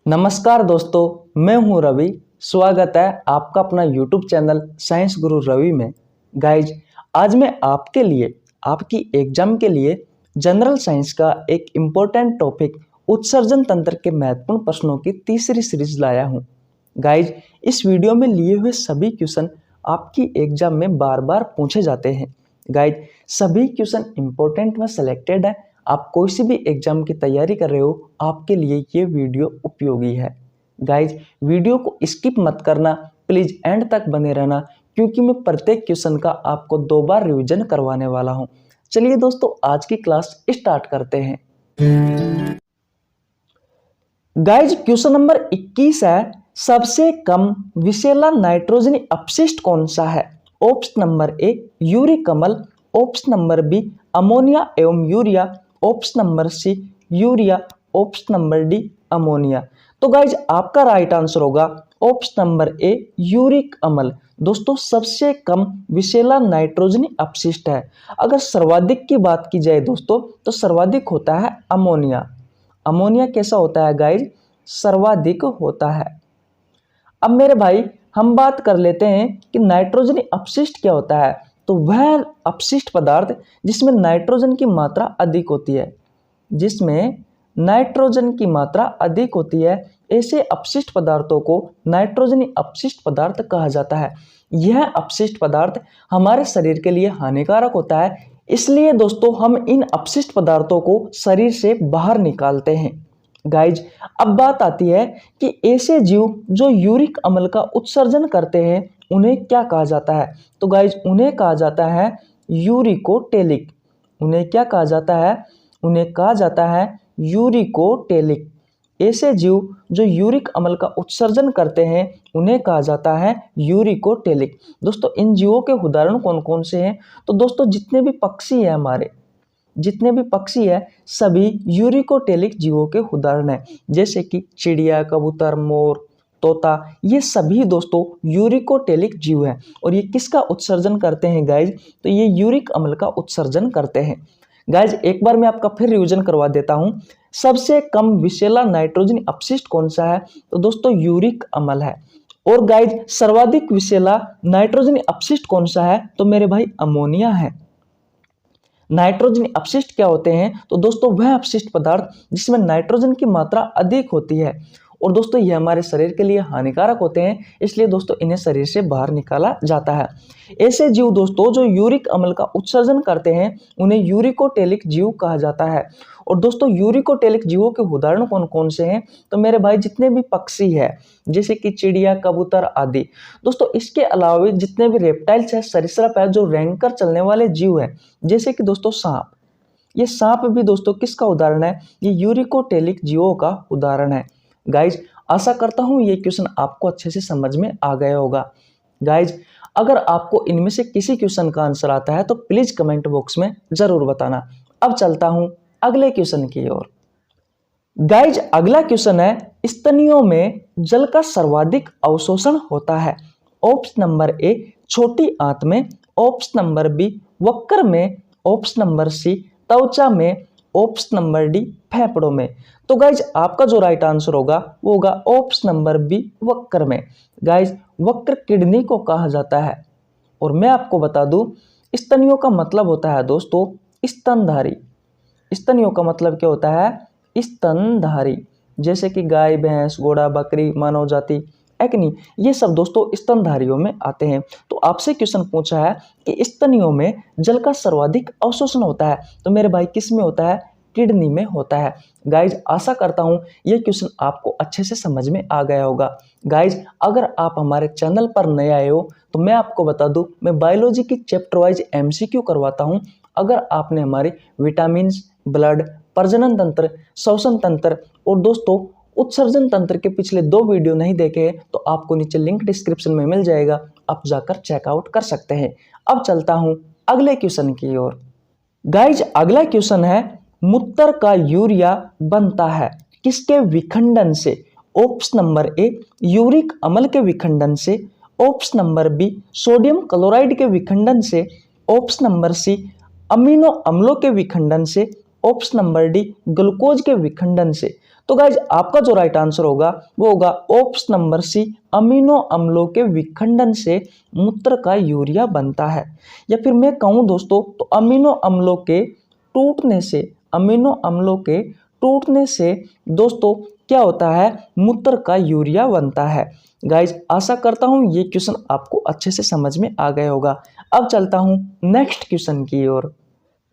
नमस्कार दोस्तों, मैं हूं रवि। स्वागत है आपका अपना YouTube चैनल साइंस गुरु रवि में। गाइज, आज मैं आपके लिए आपकी एग्जाम के लिए जनरल साइंस का एक इम्पोर्टेंट टॉपिक उत्सर्जन तंत्र के महत्वपूर्ण प्रश्नों की तीसरी सीरीज लाया हूं। गाइज, इस वीडियो में लिए हुए सभी क्वेश्चन आपकी एग्जाम में बार बार पूछे जाते हैं। गाइज, सभी क्वेश्चन इम्पोर्टेंट व सिलेक्टेड है। आप कोई सी भी एग्जाम की तैयारी कर रहे हो, आपके लिए ये वीडियो उपयोगी है। गाइज, वीडियो को स्किप मत करना, प्लीज एंड तक बने रहना, क्योंकि मैं प्रत्येक क्वेश्चन का आपको 2 बार रिवीजन करवाने वाला हूं। चलिए दोस्तों, आज की क्लास स्टार्ट करते हैं। गाइज, क्वेश्चन नंबर 21 है, सबसे कम विषैला नाइट्रोजनी अपशिष्ट कौन सा है? ऑप्शन नंबर ए यूरिक अम्ल, ऑप्शन नंबर बी अमोनिया एवं urea, option number C urea, option number D ammonia. तो गाइज, आपका राइट आंसर होगा ऑप्शन नंबर ए यूरिक अम्ल। दोस्तों, सबसे कम विषैला नाइट्रोजनी अपशिष्ट है। अगर सर्वाधिक की बात की जाए दोस्तों, तो सर्वाधिक होता है अमोनिया। अमोनिया कैसा होता है गाइज? सर्वाधिक होता है। अब मेरे भाई, हम बात कर लेते हैं कि नाइट्रोजनी अपशिष्ट क्या होता है। तो वह अपशिष्ट पदार्थ जिसमें नाइट्रोजन की मात्रा अधिक होती है, जिसमें नाइट्रोजन की मात्रा अधिक होती है, ऐसे अपशिष्ट पदार्थों को नाइट्रोजनी अपशिष्ट पदार्थ कहा जाता है। यह अपशिष्ट पदार्थ हमारे शरीर के लिए हानिकारक होता है, इसलिए दोस्तों हम इन अपशिष्ट पदार्थों को शरीर से बाहर निकालते हैं। गाइज, अब बात आती है कि ऐसे जीव जो यूरिक अम्ल का उत्सर्जन करते हैं, उन्हें क्या कहा जाता है? तो गाइज, उन्हें कहा जाता है यूरिकोटेलिक। उन्हें क्या कहा जाता है? उन्हें कहा जाता है यूरिकोटेलिक। ऐसे जीव जो यूरिक अम्ल का उत्सर्जन करते हैं, उन्हें कहा जाता है यूरिकोटेलिक। दोस्तों, इन जीवों के उदाहरण कौन कौन से हैं? तो दोस्तों, जितने भी पक्षी हैं हमारे, जितने भी पक्षी है, सभी यूरिकोटेलिक जीवों के उदाहरण हैं। जैसे कि चिड़िया, कबूतर, मोर, तोता, ये सभी दोस्तों यूरिकोटेलिक जीव हैं। और ये किसका उत्सर्जन करते हैं गाइज? तो ये यूरिक अम्ल का उत्सर्जन करते हैं। गाइज, एक बार मैं आपका फिर रिवीजन करवा देता हूं। सबसे कम विषैला नाइट्रोजन अपशिष्ट कौन सा है? तो दोस्तों यूरिक अम्ल है। और गाइज, सर्वाधिक विषैला नाइट्रोजन अपशिष्ट कौन सा है? तो मेरे भाई अमोनिया है। नाइट्रोजन अपशिष्ट क्या होते हैं? तो दोस्तों वह अपशिष्ट पदार्थ जिसमें नाइट्रोजन की मात्रा अधिक होती है, और दोस्तों ये हमारे शरीर के लिए हानिकारक होते हैं, इसलिए दोस्तों इन्हें शरीर से बाहर निकाला जाता है। ऐसे जीव दोस्तों जो यूरिक अम्ल का उत्सर्जन करते हैं, उन्हें यूरिकोटेलिक जीव कहा जाता है। और दोस्तों यूरिकोटेलिक जीवों के उदाहरण कौन कौन से हैं? तो मेरे भाई, जितने भी पक्षी है, जैसे कि चिड़िया, कबूतर आदि। दोस्तों, इसके अलावा भी जितने भी रेप्टाइल्स है, सरीसृप है, जो रेंग कर चलने वाले जीव है, जैसे कि दोस्तों सांप। ये सांप भी दोस्तों किसका उदाहरण है? ये यूरिकोटेलिक जीवों का उदाहरण है। गाइज, आशा करता हूं ये क्वेश्चन आपको अच्छे से समझ में आ गया होगा। गाइज, अगर आपको इनमें से किसी क्वेश्चन का आंसर आता है तो प्लीज कमेंट बॉक्स में जरूर बताना। अब चलता हूं अगले क्वेश्चन की ओर। गाइज, अगला क्वेश्चन है, स्तनियों में जल का सर्वाधिक अवशोषण होता है। ऑप्शन नंबर ए छोटी आंत में, ऑप्शन नंबर बी वक्र में, ऑप्शन नंबर सी त्वचा में, ऑप्शन नंबर डी फेफड़ों में। तो गाइज, आपका जो राइट आंसर होगा वो होगा ऑप्शन नंबर बी वक्र में। गाइज, वक्र किडनी को कहा जाता है। और मैं आपको बता दूं, स्तनियों का मतलब होता है दोस्तों स्तनधारी। स्तनियों का मतलब क्या होता है? स्तनधारी। जैसे कि गाय, भैंस, घोड़ा, बकरी, मानव जाति, है कि नहीं? ये सब दोस्तों स्तनधारियों में आते हैं। तो आपसे क्वेश्चन पूछा है कि स्तनियों में जल का सर्वाधिक अवशोषण होता है, तो मेरे भाई किस में होता है? किडनी में होता है। गाइज, आशा करता हूं ये क्वेश्चन आपको अच्छे से समझ में आ गया होगा। गाइज, अगर आप हमारे चैनल पर नए आए हो तो मैं आपको बता दूं, मैं बायोलॉजी की चैप्टर वाइज MCQ करवाता हूं। अगर आपने हमारे विटामिन, ब्लड, प्रजनन तंत्र, श्वसन तंत्र और दोस्तों उत्सर्जन तंत्र के पिछले 2 वीडियो नहीं देखे हैं, तो आपको नीचे लिंक डिस्क्रिप्शन में मिल जाएगा, आप जाकर चेकआउट कर सकते हैं। अब चलता हूं अगले क्वेश्चन की ओर। गाइज, अगला क्वेश्चन है, मूत्र का यूरिया बनता है किसके विखंडन से? ऑप्शन नंबर ए यूरिक अम्ल के विखंडन से, option number B sodium chloride के विखंडन से, ऑप्शन नंबर सी अमीनो अम्लों के विखंडन से, ऑप्शन नंबर डी ग्लूकोज के विखंडन से। तो गाइज आपका जो राइट आंसर होगा वो होगा ऑप्शन नंबर सी, अमीनो अम्लों के विखंडन से मूत्र का यूरिया बनता है। या फिर मैं कहूँ दोस्तों तो अमीनो अम्लों के टूटने से, अमीनो अम्लों के टूटने से दोस्तों क्या होता है, मूत्र का यूरिया बनता है। गाइज आशा करता हूँ ये क्वेश्चन आपको अच्छे से समझ में आ गया होगा। अब चलता हूँ नेक्स्ट क्वेश्चन की ओर।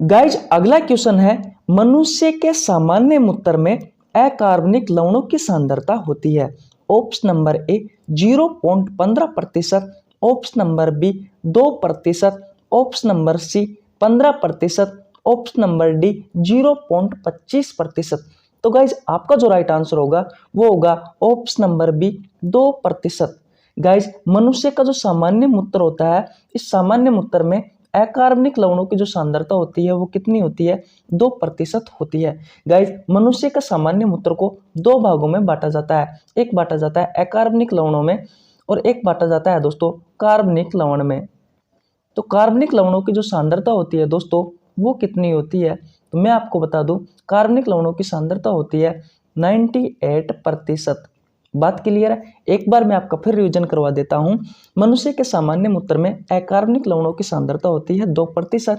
गाइज अगला क्वेश्चन है, मनुष्य के सामान्य मूत्र में अकार्बनिक लवणों की सांद्रता होती है। Option number A 0.15%, option number B 2%, option number C 15%, option number D 0.25%। तो गाइज आपका जो राइट आंसर होगा वो होगा ऑप्शन नंबर बी 2%। गाइज मनुष्य का जो सामान्य मूत्र होता है, इस सामान्य मूत्र में अकार्बनिक लवणों की जो सांद्रता होती है वो कितनी होती है, 2% होती है। गाइज मनुष्य का सामान्य मूत्र को दो भागों में बांटा जाता है, एक बांटा जाता है अकार्बनिक लवणों में और एक बांटा जाता है दोस्तों कार्बनिक लवण में। तो कार्बनिक लवणों की जो सांद्रता होती है दोस्तों वो कितनी होती है, तो मैं आपको बता दूं कार्बनिक लवणों की सांद्रता होती है 98%। बात क्लियर है। एक बार मैं आपका फिर रिवीजन करवा देता हूं। मनुष्य के सामान्य मूत्र में अकार्बनिक लवणों की सांद्रता होती है 2%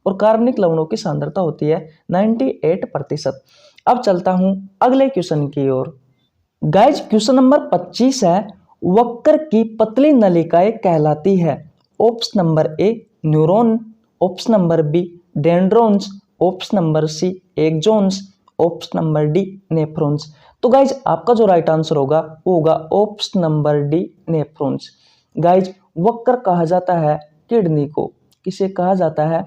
और कार्बनिक लवणों की सांद्रता होती है 98%। अब चलता हूं अगले क्वेश्चन की ओर। गाइज क्वेश्चन नंबर 25 है, वक्र की पतली नलिकाएं कहलाती है। Option number A neuron, option number B dendrons, option number C axons, option number D nephrons. तो गाइज आपका जो राइट आंसर होगा वो होगा option number D nephrons. Guys वक्र कहा जाता है किडनी को, किसे कहा जाता है,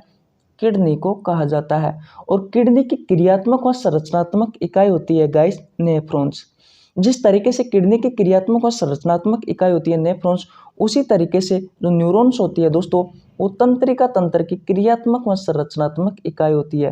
किडनी को कहा जाता है। और किडनी की क्रियात्मक व संरचनात्मक इकाई होती है गाइज नेफ्रॉन्स। जिस तरीके से किडनी की क्रियात्मक और संरचनात्मक इकाई होती है नेफ्रॉन्स, उसी तरीके से जो न्यूरॉन्स होती है दोस्तों वो तंत्रिका तंत्र की क्रियात्मक व संरचनात्मक इकाई होती है।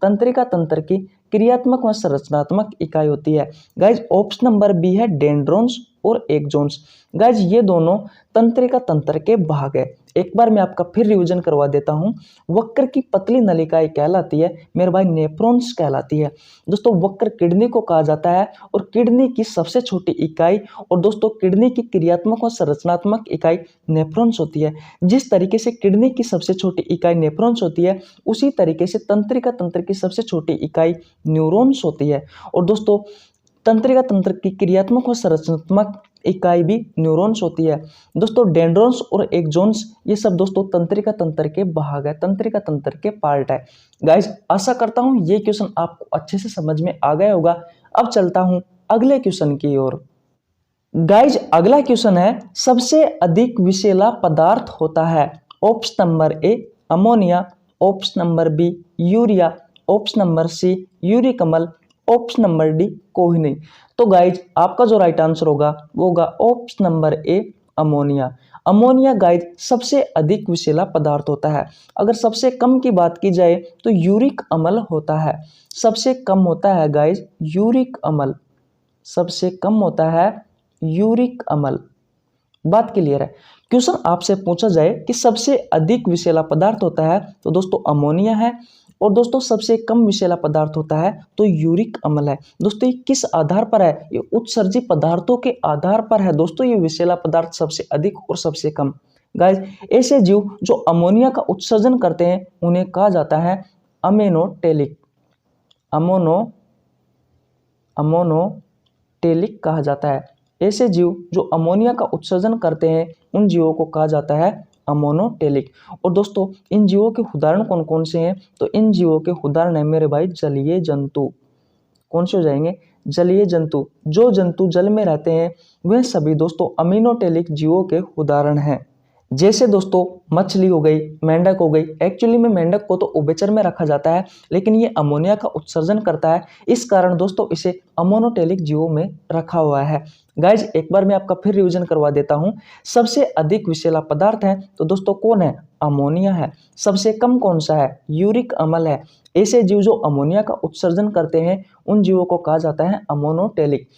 तंत्रिका तंत्र की क्रियात्मक व संरचनात्मक इकाई होती है। गाइज ऑप्शन नंबर बी है डेंड्रोन्स और एक्सॉन्स। गाइज ये दोनों तंत्रिका तंत्र के भाग है। एक बार मैं आपका फिर रिवीजन करवा देता हूं। वक्र की पतली नलिकाएं कहलाती है मेरे भाई नेफ्रॉन्स कहलाती है। दोस्तों वक्र किडनी को कहा जाता है और किडनी की सबसे छोटी इकाई और दोस्तों किडनी की क्रियात्मक और संरचनात्मक इकाई नेफ्रॉन्स होती है। जिस तरीके से किडनी की सबसे छोटी इकाई नेफ्रॉन्स होती है, उसी तरीके से तंत्रिका तंत्र की सबसे छोटी इकाई न्यूरॉन्स होती है। और दोस्तों तंत्रिका तंत्र की क्रियात्मक और संरचनात्मक इकाई भी न्यूरॉन्स होती है। दोस्तों डेंड्रोन्स और एक्सॉन्स ये सब दोस्तों तंत्रिका तंत्र के भाग है, तंत्रिका तंत्र के पार्ट है। गाइस आशा करता हूं ये क्वेश्चन आपको अच्छे से समझ में आ गया होगा। अब चलता हूं अगले क्वेश्चन की ओर। गाइज अगला क्वेश्चन है, सबसे अधिक विषैला पदार्थ होता है। Option number A ammonia, option number B urea, option number C uric अम्ल, ऑप्शन नंबर डी कोई नहीं। तो गाइज आपका जो राइट आंसर होगा वो होगा option number A ammonia. Ammonia guys सबसे अधिक विषैला पदार्थ होता है। अगर सबसे कम की बात की जाए तो यूरिक अम्ल होता है। सबसे कम होता है गाइज यूरिक अम्ल, सबसे कम होता है यूरिक अम्ल। बात क्लियर है। क्वेश्चन आपसे पूछा जाए कि सबसे अधिक विषैला पदार्थ होता है तो दोस्तों अमोनिया है और दोस्तों सबसे कम विषैला पदार्थ होता है तो यूरिक अम्ल है। दोस्तों ये किस आधार पर है, ये उत्सर्जित पदार्थों के आधार पर है दोस्तों ये विषैला पदार्थ सबसे अधिक और सबसे कम। गाइस ऐसे जीव जो अमोनिया का उत्सर्जन करते हैं उन्हें कहा जाता है अमेनोटेलिक, अमोनोटेलिक कहा जाता है। ऐसे जीव जो अमोनिया का उत्सर्जन करते हैं उन जीवों को कहा जाता है अमोनोटेलिक। और दोस्तों इन जीवों के उदाहरण कौन कौन से हैं, तो इन जीवों के उदाहरण है मेरे भाई जलीय जंतु। कौन से हो जाएंगे, जलीय जंतु। जो जंतु जल में रहते हैं वह सभी दोस्तों अमीनोटेलिक जीवों के उदाहरण हैं। जैसे दोस्तों मछली हो गई, मेंढक हो गई। एक्चुअली में मेंढक को तो उभयचर में रखा जाता है लेकिन ये अमोनिया का उत्सर्जन करता है, इस कारण दोस्तों इसे अमोनोटेलिक जीवों में रखा हुआ है। गाइज एक बार मैं आपका फिर रिवीजन करवा देता हूं। सबसे अधिक विषैला पदार्थ है तो दोस्तों कौन है, अमोनिया है। सबसे कम कौन सा है, यूरिक अम्ल है। ऐसे जीव जो अमोनिया का उत्सर्जन करते हैं उन जीवों को कहा जाता है अमोनोटेलिक।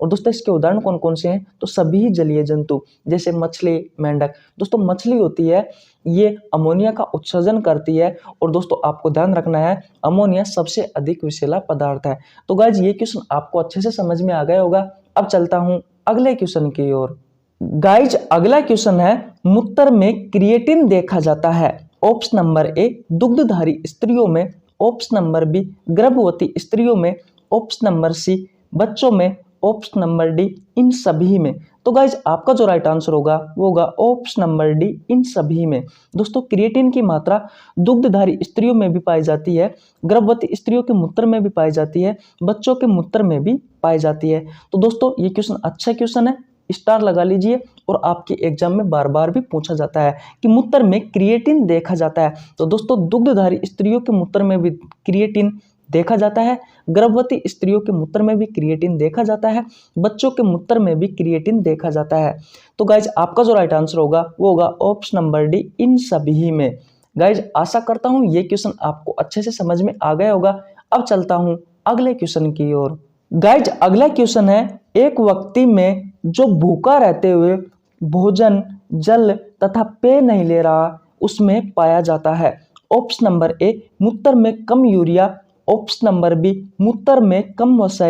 और दोस्तों इसके उदाहरण कौन कौन से हैं, तो सभी जलीय जंतु जैसे मछली, मेंढक। दोस्तों मछली होती है ये अमोनिया का उत्सर्जन करती है और दोस्तों आपको ध्यान रखना है अमोनिया सबसे अधिक विषैला पदार्थ है। तो गाइज ये क्वेश्चन आपको अच्छे से समझ में आ गया होगा। अब चलता हूं अगले क्वेश्चन की ओर। गाइज अगला क्वेश्चन है मूत्र में क्रिएटिन देखा जाता है। ऑप्शन नंबर ए दुग्धधारी स्त्रियों में, ऑप्शन नंबर बी गर्भवती स्त्रियों में, ऑप्शन नंबर सी बच्चों में, ऑप्शन नंबर डी इन सभी में। तो गाइज आपका जो राइट आंसर होगा वो होगा ऑप्शन नंबर डी इन सभी में। दोस्तों क्रिएटिन की मात्रा दुग्धधारी स्त्रियों में भी पाई जाती है, गर्भवती स्त्रियों के मूत्र में भी पाई जाती है, बच्चों के मूत्र में भी पाई जाती है। तो दोस्तों ये क्वेश्चन अच्छा क्वेश्चन है, स्टार लगा लीजिए। और आपके एग्जाम में बार बार भी पूछा जाता है कि मूत्र में क्रिएटिन देखा जाता है। तो दोस्तों दुग्धधारी स्त्रियों के मूत्र में भी क्रिएटिन देखा जाता है, गर्भवती स्त्रियों के मूत्र में भी क्रिएटिन देखा जाता है, बच्चों के मूत्र में भी क्रिएटिन देखा जाता है। तो गाइज आपका जो राइट आंसर होगा वो होगा ऑप्शन नंबर डी इन सभी में। गाइज आशा करता हूं ये क्वेश्चन आपको अच्छे से समझ में आ गया होगा। अब चलता हूं अगले क्वेश्चन की ओर। गाइज अगला क्वेश्चन है एक व्यक्ति में जो भूखा रहते हुए भोजन, जल तथा पेय नहीं ले रहा उसमें पाया जाता है। ऑप्शन नंबर ए मूत्र में कम यूरिया, ऑप्शन नंबर बी मूत्र में कम वसा,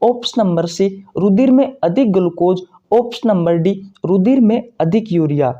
ऑप्शन नंबर सी रुधिर में अधिक ग्लूकोज, ऑप्शन नंबर डी रुधिर में अधिक यूरिया।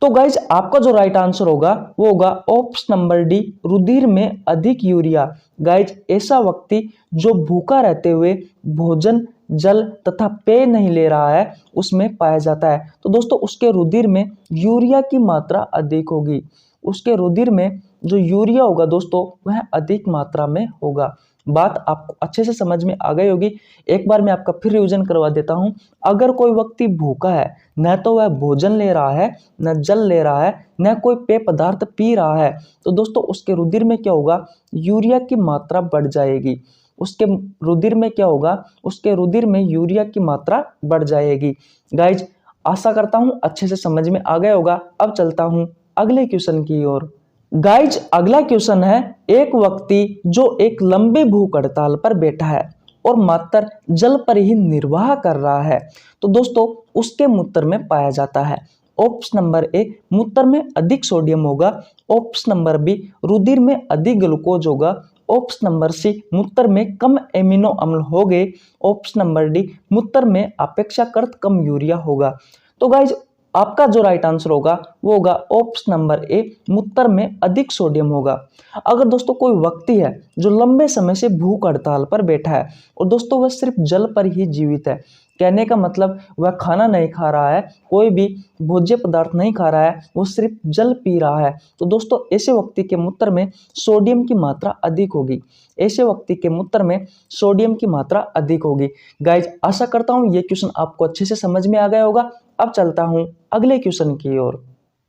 तो गाइज आपका जो राइट आंसर होगा वो होगा ऑप्शन नंबर डी रुधिर में अधिक यूरिया। गाइज ऐसा व्यक्ति जो भूखा रहते हुए भोजन, जल तथा पेय नहीं ले रहा है उसमें पाया जाता है। तो दोस्तों उसके रुधिर में यूरिया की मात्रा अधिक होगी, उसके रुधिर में जो यूरिया होगा दोस्तों वह अधिक मात्रा में होगा। बात आपको अच्छे से समझ में आ गई होगी। एक बार मैं आपका फिर रिवीजन करवा देता हूं। अगर कोई व्यक्ति भूखा है, न तो वह भोजन ले रहा है, न जल ले रहा है, न कोई पेय पदार्थ पी रहा है, तो दोस्तों उसके रुधिर में क्या होगा, यूरिया की मात्रा बढ़ जाएगी। उसके रुधिर में क्या होगा, उसके रुधिर में यूरिया की मात्रा बढ़ जाएगी। गाइज आशा करता हूं अच्छे से समझ में आ गया होगा। अब चलता हूं अगले क्वेश्चन की ओर। गाइज अगला क्वेश्चन है एक व्यक्ति जो एक लंबे भूख हड़ताल पर बैठा है और मात्र जल पर ही निर्वाह कर रहा है, तो दोस्तों उसके मूत्र में पाया जाता है। ऑप्शन नंबर ए मूत्र में अधिक सोडियम होगा, ऑप्शन नंबर बी रुधिर में अधिक ग्लूकोज होगा, ऑप्शन नंबर सी मूत्र में कम एमिनो अम्ल होंगे, ऑप्शन नंबर डी मूत्र में अपेक्षाकृत कम यूरिया होगा। तो गाइज आपका जो राइट आंसर होगा वो होगा ऑप्शन नंबर ए मूत्र में अधिक सोडियम होगा। अगर दोस्तों कोई व्यक्ति है जो लंबे समय से भूख हड़ताल पर बैठा है और दोस्तों वह सिर्फ जल पर ही जीवित है, कहने का मतलब वह खाना नहीं खा रहा है, कोई भी भोज्य पदार्थ नहीं खा रहा है, वो सिर्फ जल पी रहा है, तो दोस्तों ऐसे व्यक्ति के मूत्र में सोडियम की मात्रा अधिक होगी। ऐसे व्यक्ति के मूत्र में सोडियम की मात्रा अधिक होगी। गाइज आशा करता हूं ये क्वेश्चन आपको अच्छे से समझ में आ गया होगा। अब चलता हूं अगले क्वेश्चन की ओर।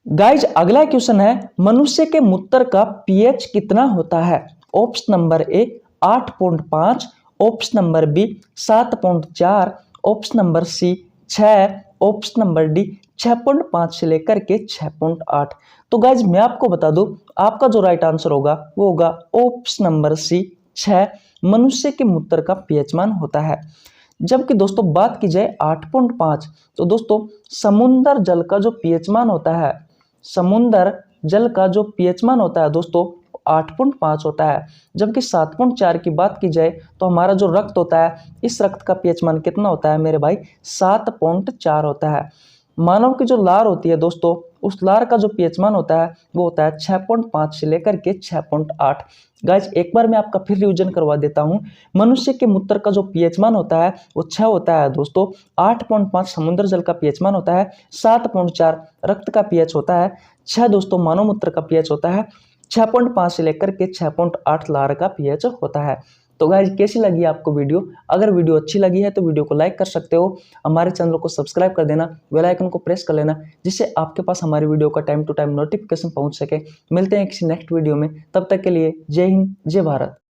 गाइज अगला क्वेश्चन है मनुष्य के मूत्र का पीएच कितना होता है। Option number A 8.5, option number B 7.4, option number C 6, option number D 6.5 से लेकर के 6.8। तो गाइज मैं आपको बता दूं आपका जो राइट आंसर होगा वो होगा ऑप्शन नंबर सी 6, मनुष्य के मूत्र का पीएच मान होता है। जबकि दोस्तों बात की जाए 8.5, तो दोस्तों समुद्र जल का जो पीएच मान होता है, समुद्र जल का जो पीएच मान होता है दोस्तों 8.5 होता है। जबकि 7.4 की बात की जाए तो हमारा जो रक्त होता है, इस रक्त का पीएच मान कितना होता है मेरे भाई, 7.4 होता है। मानव की जो लार होती है दोस्तों, उस लार का जो पीएच मान होता है वो होता है 6.5 से लेकर के 6.8। गाइज एक बार मैं आपका फिर रिवीजन करवा देता हूं। मनुष्य के मूत्र का जो पीएच मान होता है वो 6 होता है दोस्तों, 8.5 समुद्र जल का पीएच मान होता है, 7.4 रक्त का पीएच होता है, 6 दोस्तों मानव मूत्र का पीएच होता है, 6.5 से लेकर के 6.8 लार का पीएच होता है। तो गाइज कैसी लगी आपको वीडियो? अगर वीडियो अच्छी लगी है तो वीडियो को लाइक कर सकते हो, हमारे चैनल को सब्सक्राइब कर देना, बेल आइकन को प्रेस कर लेना, जिससे आपके पास हमारी वीडियो का टाइम टू टाइम नोटिफिकेशन पहुंच सके। मिलते हैं किसी नेक्स्ट वीडियो में, तब तक के लिए जय हिंद, जय भारत।